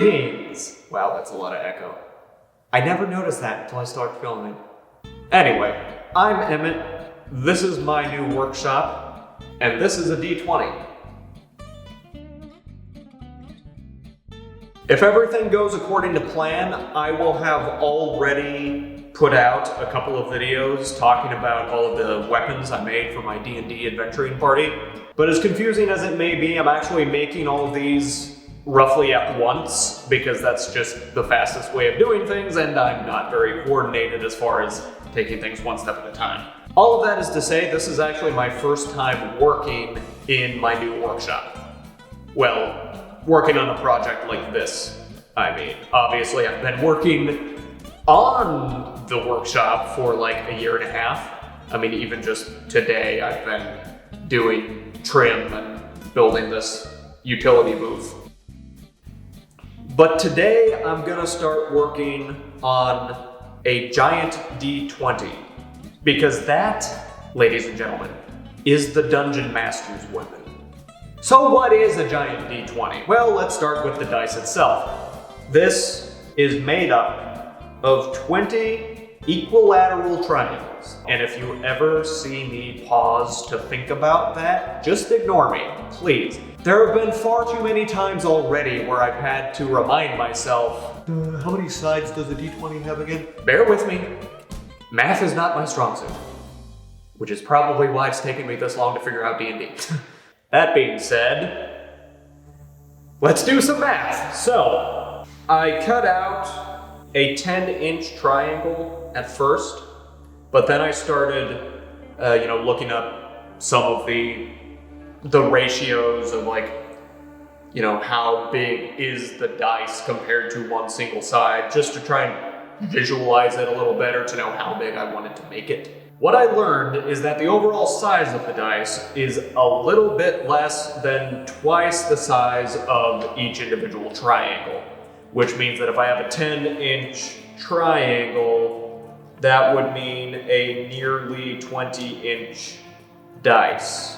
Greetings! Wow, that's a lot of echo. I never noticed that until I started filming. Anyway, I'm Emmett, this is my new workshop, and this is a D20. If everything goes according to plan, I will have already put out a couple of videos talking about all of the weapons I made for my D&D adventuring party. But as confusing as it may be, I'm actually making all of these roughly at once because that's just the fastest way of doing things, and I'm not very coordinated as far as taking things one step at a time. All of that is to say, this is actually my first time working in my new workshop. Well, working on a project like this, I mean. Obviously, I've been working on the workshop for like a year and a half. I mean, even just today, I've been doing trim and building this utility booth. But today, I'm gonna start working on a giant D20, because that, ladies and gentlemen, is the Dungeon Master's weapon. So what is a giant D20? Well, let's start with the dice itself. This is made up of 20 equilateral triangles. And if you ever see me pause to think about that, just ignore me, please. There have been far too many times already where I've had to remind myself, how many sides does a D20 have again? Bear with me. Math is not my strong suit, which is probably why it's taken me this long to figure out D&D. That being said, let's do some math. So, I cut out a 10-inch triangle at first, but then I started, looking up some of the ratios of how big is the dice compared to one single side, just to try and visualize it a little better to know how big I wanted to make it. What I learned is that the overall size of the dice is a little bit less than twice the size of each individual triangle, which means that if I have a 10-inch triangle, that would mean a nearly 20-inch dice.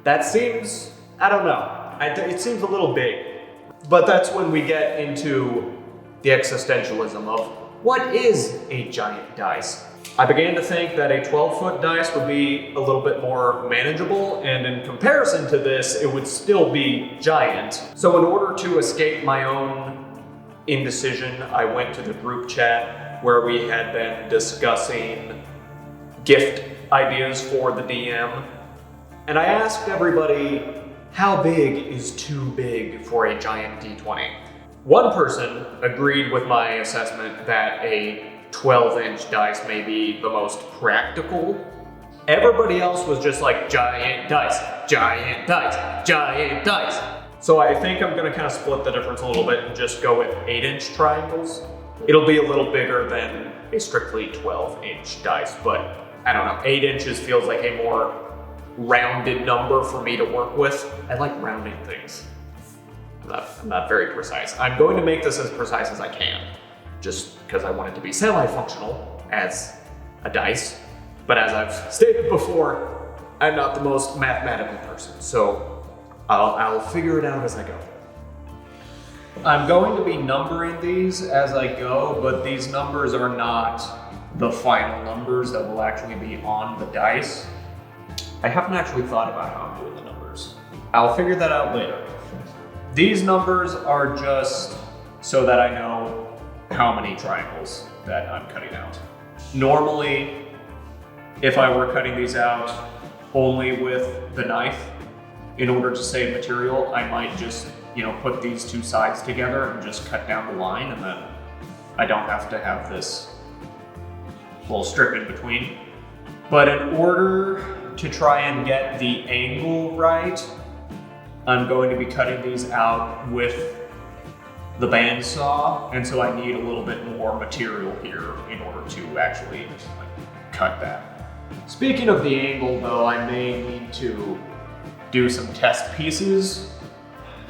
That seems, I don't know, it seems a little big, but that's when we get into the existentialism of what is a giant dice? I began to think that a 12-foot dice would be a little bit more manageable, and in comparison to this, it would still be giant. So in order to escape my own indecision, I went to the group chat where we had been discussing gift ideas for the DM, and I asked everybody, how big is too big for a giant D20? One person agreed with my assessment that a 12-inch dice may be the most practical. Everybody else was just like, giant dice, giant dice, giant dice. So I think I'm gonna kind of split the difference a little bit and just go with 8-inch triangles. It'll be a little bigger than a strictly 12-inch dice, but I don't know, 8 inches feels like a more rounded number for me to work with. I like rounding things. I'm not very precise. I'm going to make this as precise as I can, just because I want it to be semi-functional as a dice. But as I've stated before, I'm not the most mathematical person, so I'll figure it out as I go. I'm going to be numbering these as I go, but these numbers are not the final numbers that will actually be on the dice. I haven't actually thought about how I'm doing the numbers. I'll figure that out later. These numbers are just so that I know how many triangles that I'm cutting out. Normally, if I were cutting these out only with the knife, in order to save material, I might just, put these two sides together and just cut down the line, and then I don't have to have this little strip in between. But in order to try and get the angle right, I'm going to be cutting these out with the bandsaw, and so I need a little bit more material here in order to actually cut that. Speaking of the angle though, I may need to do some test pieces.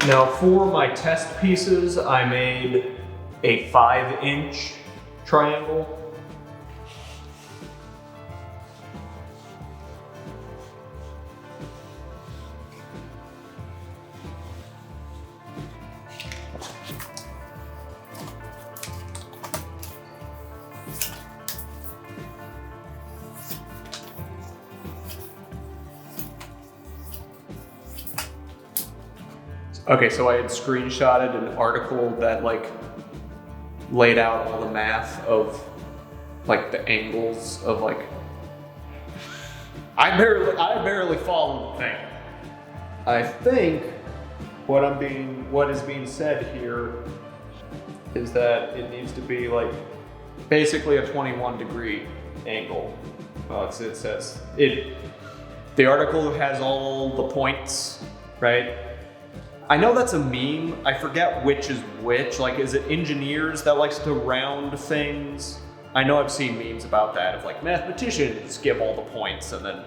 Now for my test pieces, I made a 5-inch triangle. Okay, so I had screenshotted an article that like laid out all the math of like the angles of like. I barely followed the thing. I think what is being said here is that it needs to be like basically a 21-degree angle. It says it. The article has all the points, right? I know that's a meme. I forget which is which. Like, is it engineers that likes to round things? I know I've seen memes about that. Of like mathematicians give all the points, and then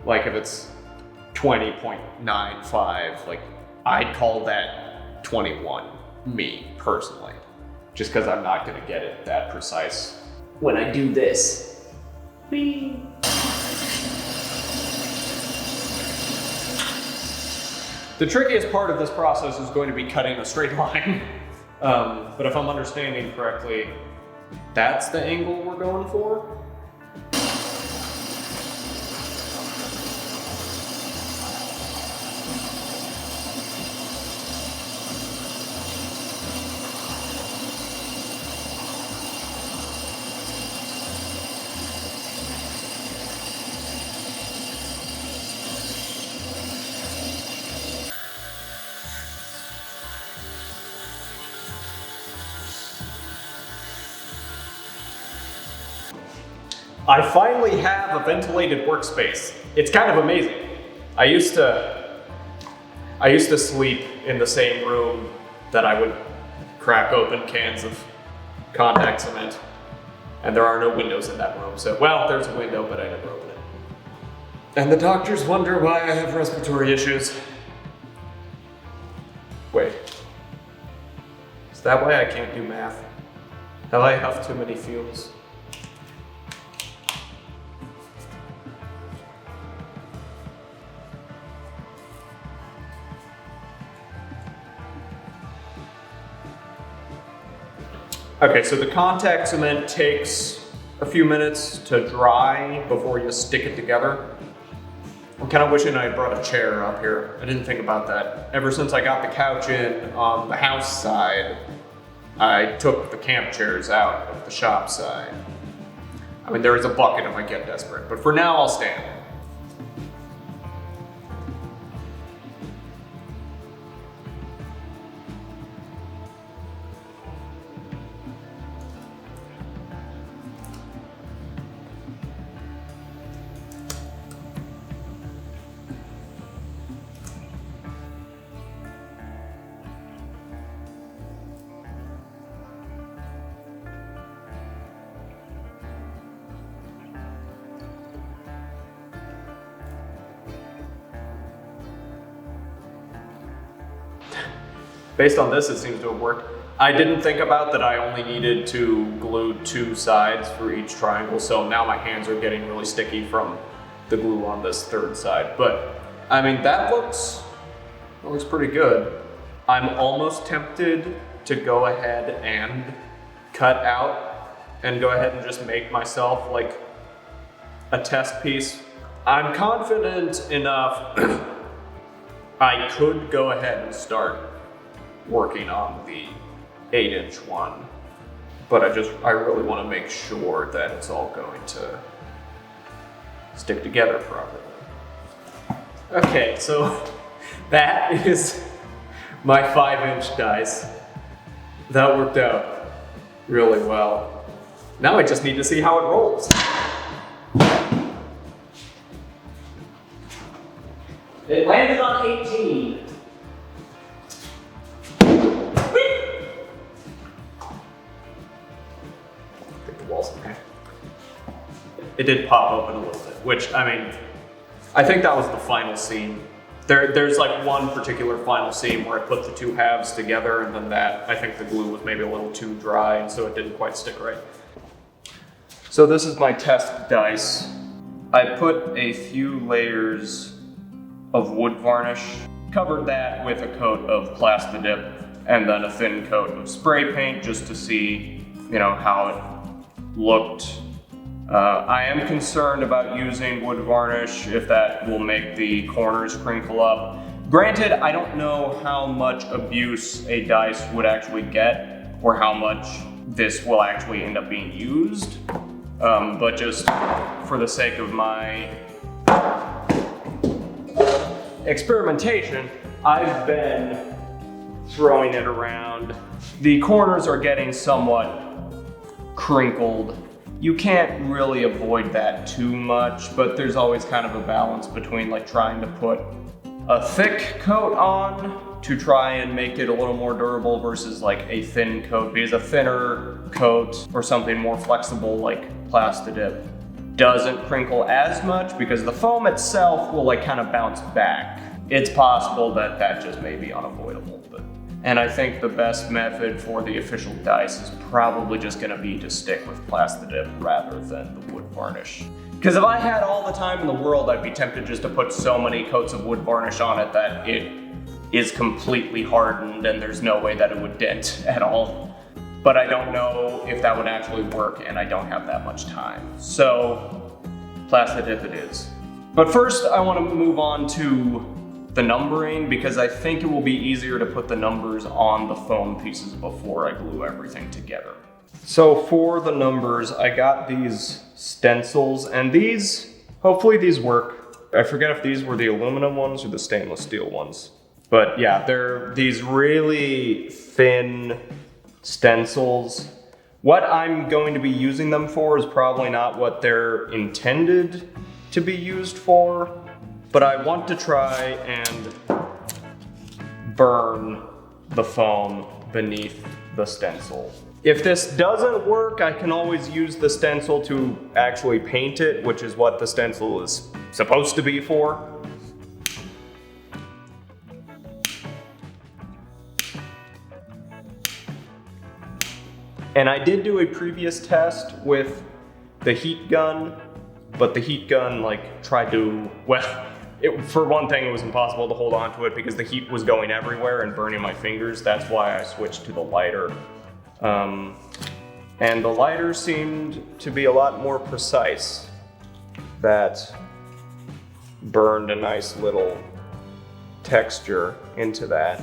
like if it's 20.95, like I'd call that 21. Me personally, just because I'm not gonna get it that precise when I do this. Whee. The trickiest part of this process is going to be cutting a straight line. But if I'm understanding correctly, that's the angle we're going for? I finally have a ventilated workspace. It's kind of amazing. I used to sleep in the same room that I would crack open cans of contact cement, and there are no windows in that room. So, well, there's a window, but I never open it. And the doctors wonder why I have respiratory issues. Wait, is that why I can't do math? Have I huffed too many fumes? Okay, so the contact cement takes a few minutes to dry before you stick it together. I'm kind of wishing I had brought a chair up here. I didn't think about that. Ever since I got the couch in on the house side, I took the camp chairs out of the shop side. I mean, there is a bucket if I get desperate, but for now I'll stand. Based on this, it seems to have worked. I didn't think about that I only needed to glue 2 sides for each triangle, so now my hands are getting really sticky from the glue on this 3rd side. But, I mean, that looks pretty good. I'm almost tempted to go ahead and cut out and go ahead and just make myself like a test piece. I'm confident enough I could go ahead and start working on the 8-inch one, but I really want to make sure that it's all going to stick together properly. Okay, so that is my 5-inch dice. That worked out really well. Now I just need to see how it rolls. It landed on 18. It did pop open a little bit, which, I mean, I think that was the final seam. There's like one particular final seam where I put the 2 halves together, and then I think the glue was maybe a little too dry, and so it didn't quite stick right. So this is my test dice. I put a few layers of wood varnish, covered that with a coat of Plastidip, and then a thin coat of spray paint just to see, how it looked. I am concerned about using wood varnish if that will make the corners crinkle up, Granted, I don't know how much abuse a dice would actually get or how much this will actually end up being used, but just for the sake of my experimentation, I've been throwing it around. The corners are getting somewhat crinkled. You can't really avoid that too much, but there's always kind of a balance between like trying to put a thick coat on to try and make it a little more durable versus like a thin coat, because a thinner coat or something more flexible like Plastidip doesn't crinkle as much because the foam itself will like kind of bounce back. It's possible that that just may be unavoidable, and I think the best method for the official dice is probably just gonna be to stick with Plastidip rather than the wood varnish. Because if I had all the time in the world, I'd be tempted just to put so many coats of wood varnish on it that it is completely hardened and there's no way that it would dent at all. But I don't know if that would actually work and I don't have that much time. So, Plastidip it is. But first I want to move on to the numbering because I think it will be easier to put the numbers on the foam pieces before I glue everything together. So for the numbers, I got these stencils, and these, hopefully these work. I forget if these were the aluminum ones or the stainless steel ones. But yeah, they're these really thin stencils. What I'm going to be using them for is probably not what they're intended to be used for, but I want to try and burn the foam beneath the stencil. If this doesn't work, I can always use the stencil to actually paint it, which is what the stencil is supposed to be for. And I did do a previous test with the heat gun, but the heat gun tried to, well, for one thing, it was impossible to hold on to it because the heat was going everywhere and burning my fingers. That's why I switched to the lighter. And the lighter seemed to be a lot more precise. That burned a nice little texture into that.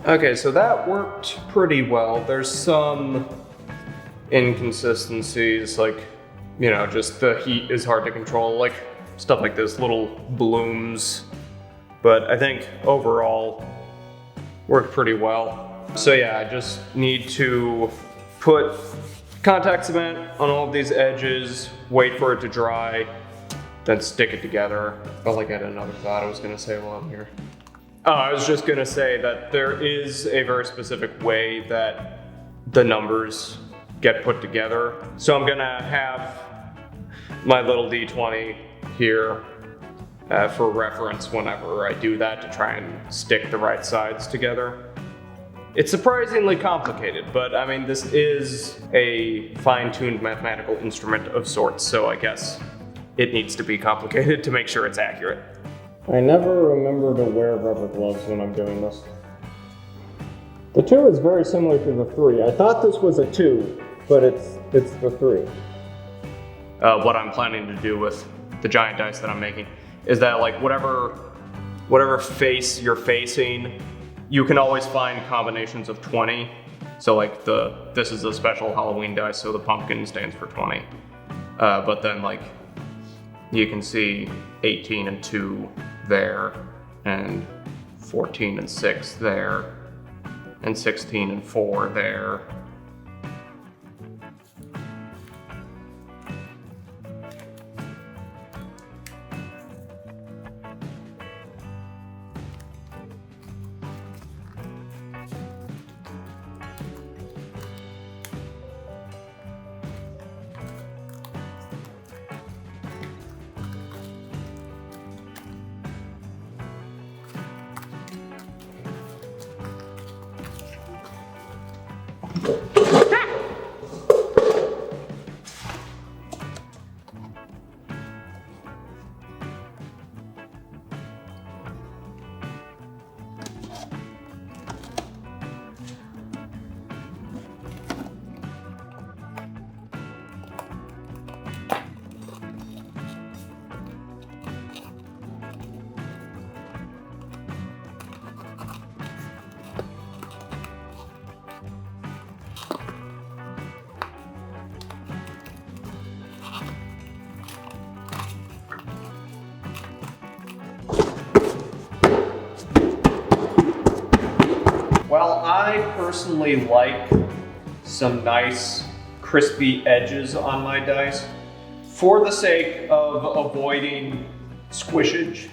Okay, so that worked pretty well. There's some inconsistencies, just the heat is hard to control, stuff like this, little blooms. But I think overall, worked pretty well. So yeah, I just need to put contact cement on all of these edges, wait for it to dry, then stick it together. Oh, I had another thought I was gonna say while I'm here. I was just gonna say that there is a very specific way that the numbers get put together. So I'm gonna have my little D20 here for reference whenever I do that to try and stick the right sides together. It's surprisingly complicated, but I mean, this is a fine-tuned mathematical instrument of sorts, so I guess it needs to be complicated to make sure it's accurate. I never remember to wear rubber gloves when I'm doing this. The 2 is very similar to the 3. I thought this was a 2, but it's the 3. What I'm planning to do with the giant dice that I'm making is that whatever face you're facing, you can always find combinations of 20. So this is a special Halloween dice, so the pumpkin stands for 20. But then you can see 18 and 2 there, and 14 and 6 there, and 16 and 4 there. I personally like some nice crispy edges on my dice. For the sake of avoiding squishage,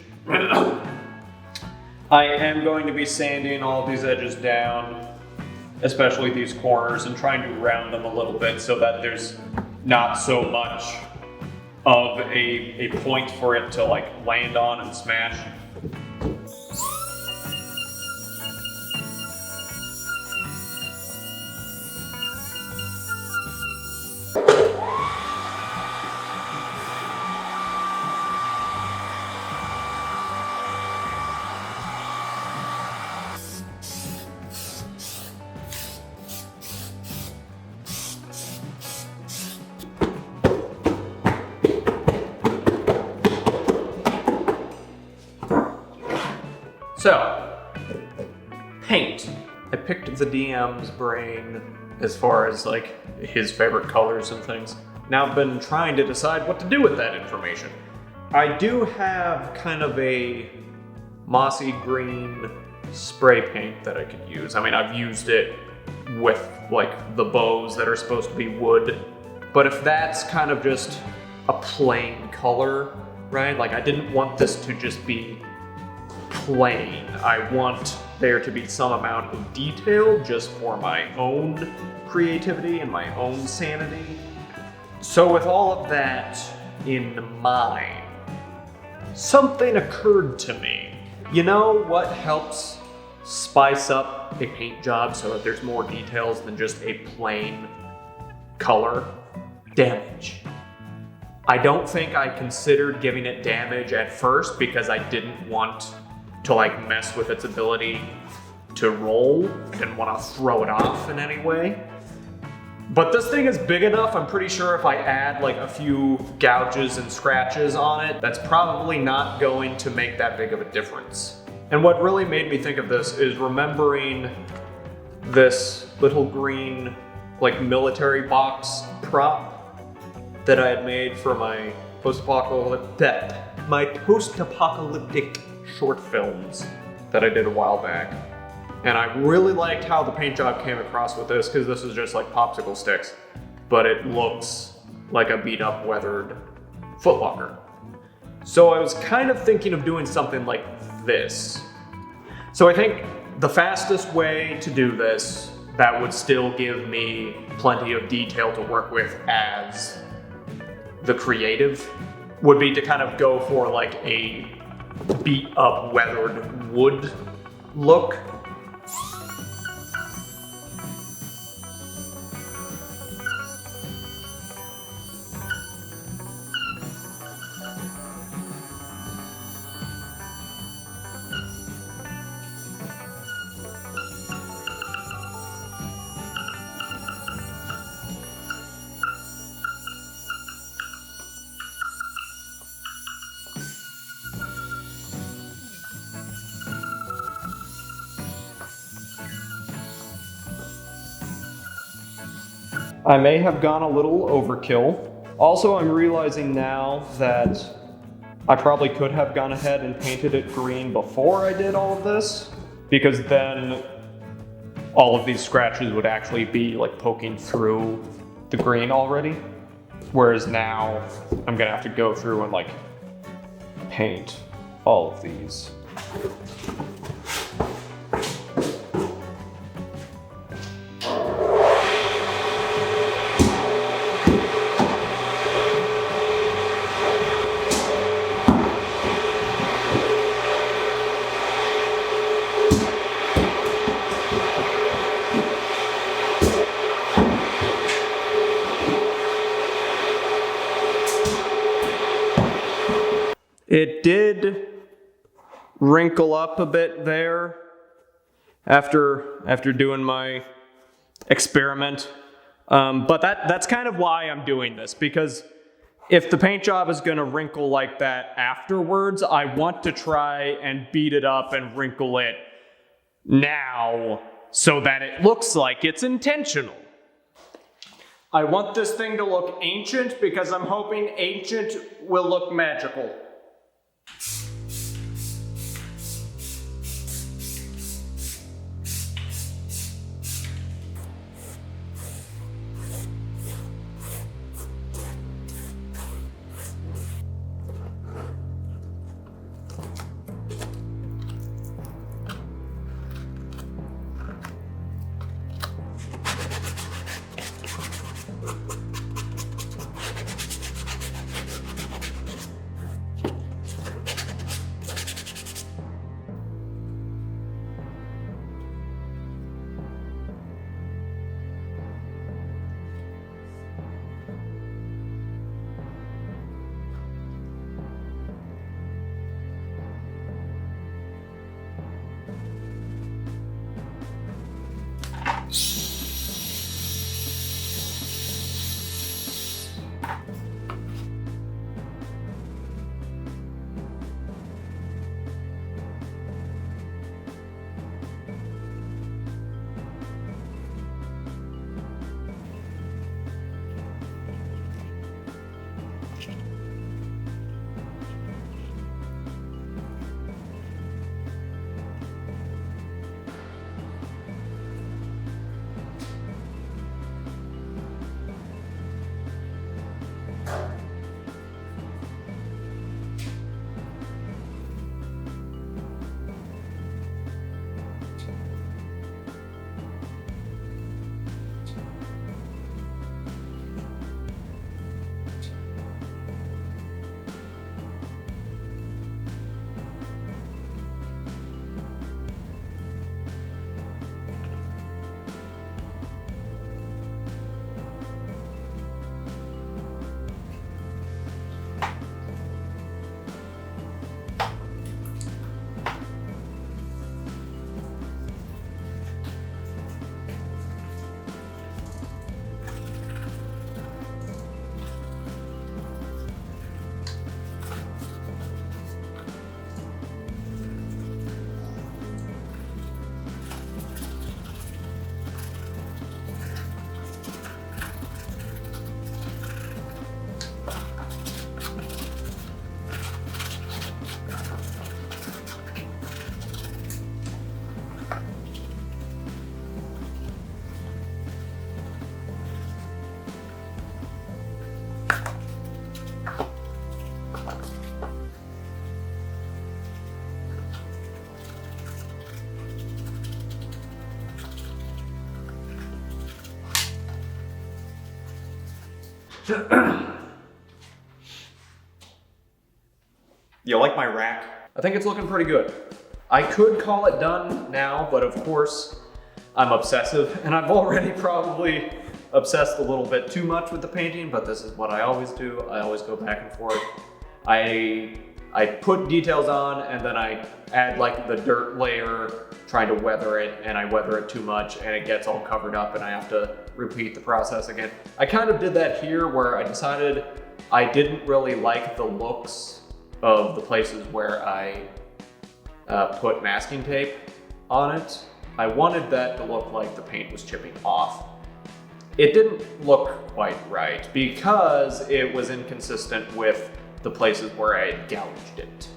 I am going to be sanding all these edges down, especially these corners, and trying to round them a little bit so that there's not so much of a point for it to like land on and smash. So, paint. I picked the DM's brain as far as like his favorite colors and things. Now I've been trying to decide what to do with that information. I do have kind of a mossy green spray paint that I could use. I mean, I've used it with like the bows that are supposed to be wood, but if that's kind of just a plain color, right? Like I didn't want this to just be plain. I want there to be some amount of detail just for my own creativity and my own sanity. So with all of that in mind, something occurred to me. You know what helps spice up a paint job so that there's more details than just a plain color? Damage. I don't think I considered giving it damage at first because I didn't want to like mess with its ability to roll. I didn't want to throw it off in any way. But this thing is big enough, I'm pretty sure if I add like a few gouges and scratches on it, that's probably not going to make that big of a difference. And what really made me think of this is remembering this little green like military box prop that I had made for my post-apocalyptic short films that I did a while back. And I really liked how the paint job came across with this because this is just like popsicle sticks, but it looks like a beat up weathered footlocker. So I was kind of thinking of doing something like this. So I think the fastest way to do this that would still give me plenty of detail to work with as the creative would be to kind of go for like a beat up weathered wood look. I may have gone a little overkill. Also, I'm realizing now that I probably could have gone ahead and painted it green before I did all of this, because then all of these scratches would actually be like poking through the green already. Whereas now I'm gonna have to go through and like paint all of these. It did wrinkle up a bit there after doing my experiment, but that's kind of why I'm doing this, because if the paint job is going to wrinkle like that afterwards, I want to try and beat it up and wrinkle it now so that it looks like it's intentional. I want this thing to look ancient because I'm hoping ancient will look magical. You like my rack? I think it's looking pretty good. I could call it done now, but of course I'm obsessive, and I've already probably obsessed a little bit too much with the painting, but this is what I always do. I always go back and forth. I put details on, and then I add like the dirt layer, trying to weather it, and I weather it too much and it gets all covered up and I have to repeat the process again. I kind of did that here where I decided I didn't really like the looks of the places where I put masking tape on it. I wanted that to look like the paint was chipping off. It didn't look quite right because it was inconsistent with the places where I had gouged it.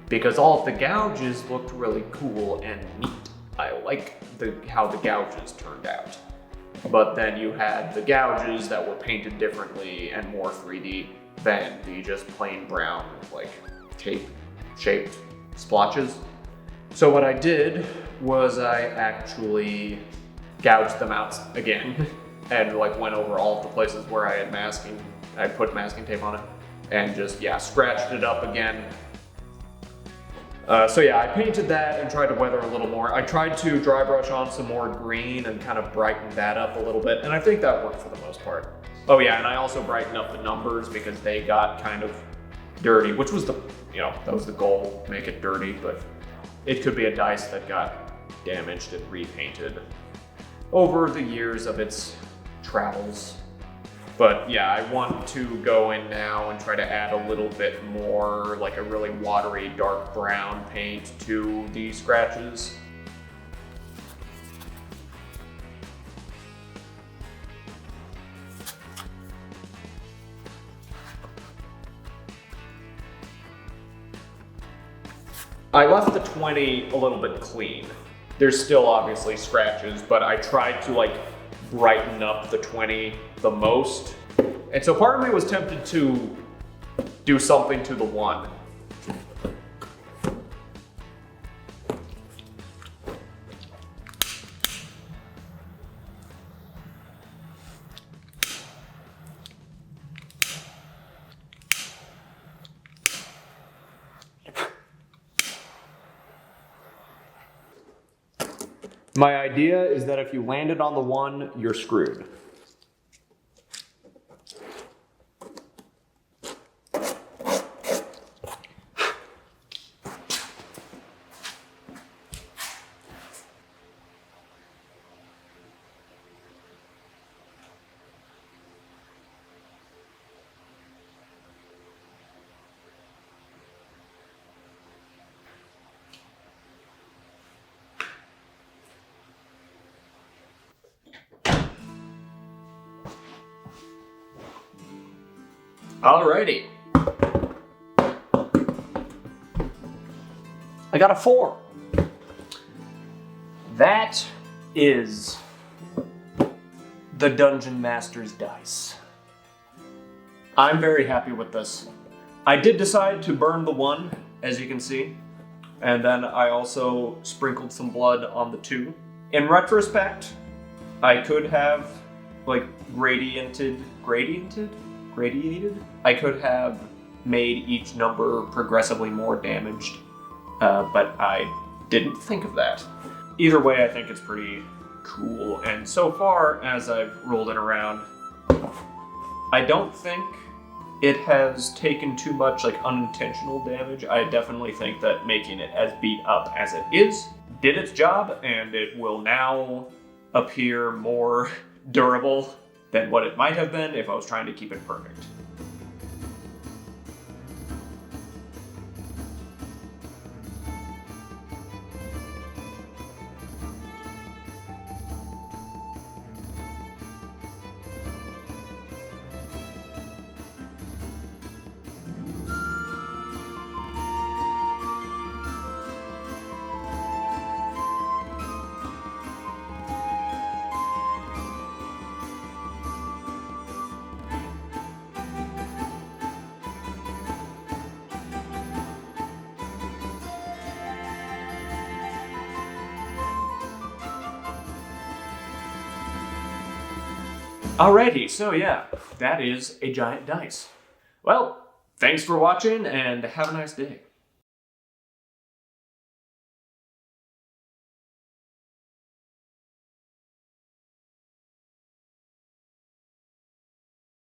Because all of the gouges looked really cool and neat. I like how the gouges turned out. But then you had the gouges that were painted differently and more 3D than the just plain brown, like tape-shaped splotches. So what I did was I actually gouged them out again and like went over all of the places where I had put masking tape on it and just, scratched it up again. So I painted that and tried to weather a little more. I tried to dry brush on some more green and kind of brighten that up a little bit, and I think that worked for the most part. Oh yeah, and I also brightened up the numbers because they got kind of dirty, which was that was the goal, make it dirty, but it could be a dice that got damaged and repainted over the years of its travels. But yeah, I want to go in now and try to add a little bit more, like a really watery dark brown paint to the scratches. I left the 20 a little bit clean. There's still obviously scratches, but I tried to brighten up the 20 the most. And so part of me was tempted to do something to the 1. My idea is that if you landed on the 1, you're screwed. Alrighty. I got a 4. That is the Dungeon Master's dice. I'm very happy with this. I did decide to burn the 1, as you can see, and then I also sprinkled some blood on the 2. In retrospect, I could have, like, gradiated? I could have made each number progressively more damaged, but I didn't think of that. Either way, I think it's pretty cool, and so far as I've rolled it around, I don't think it has taken too much like unintentional damage. I definitely think that making it as beat up as it is did its job, and it will now appear more durable than what it might have been if I was trying to keep it perfect. Alrighty, so yeah, that is a giant dice. Well, thanks for watching and have a nice day.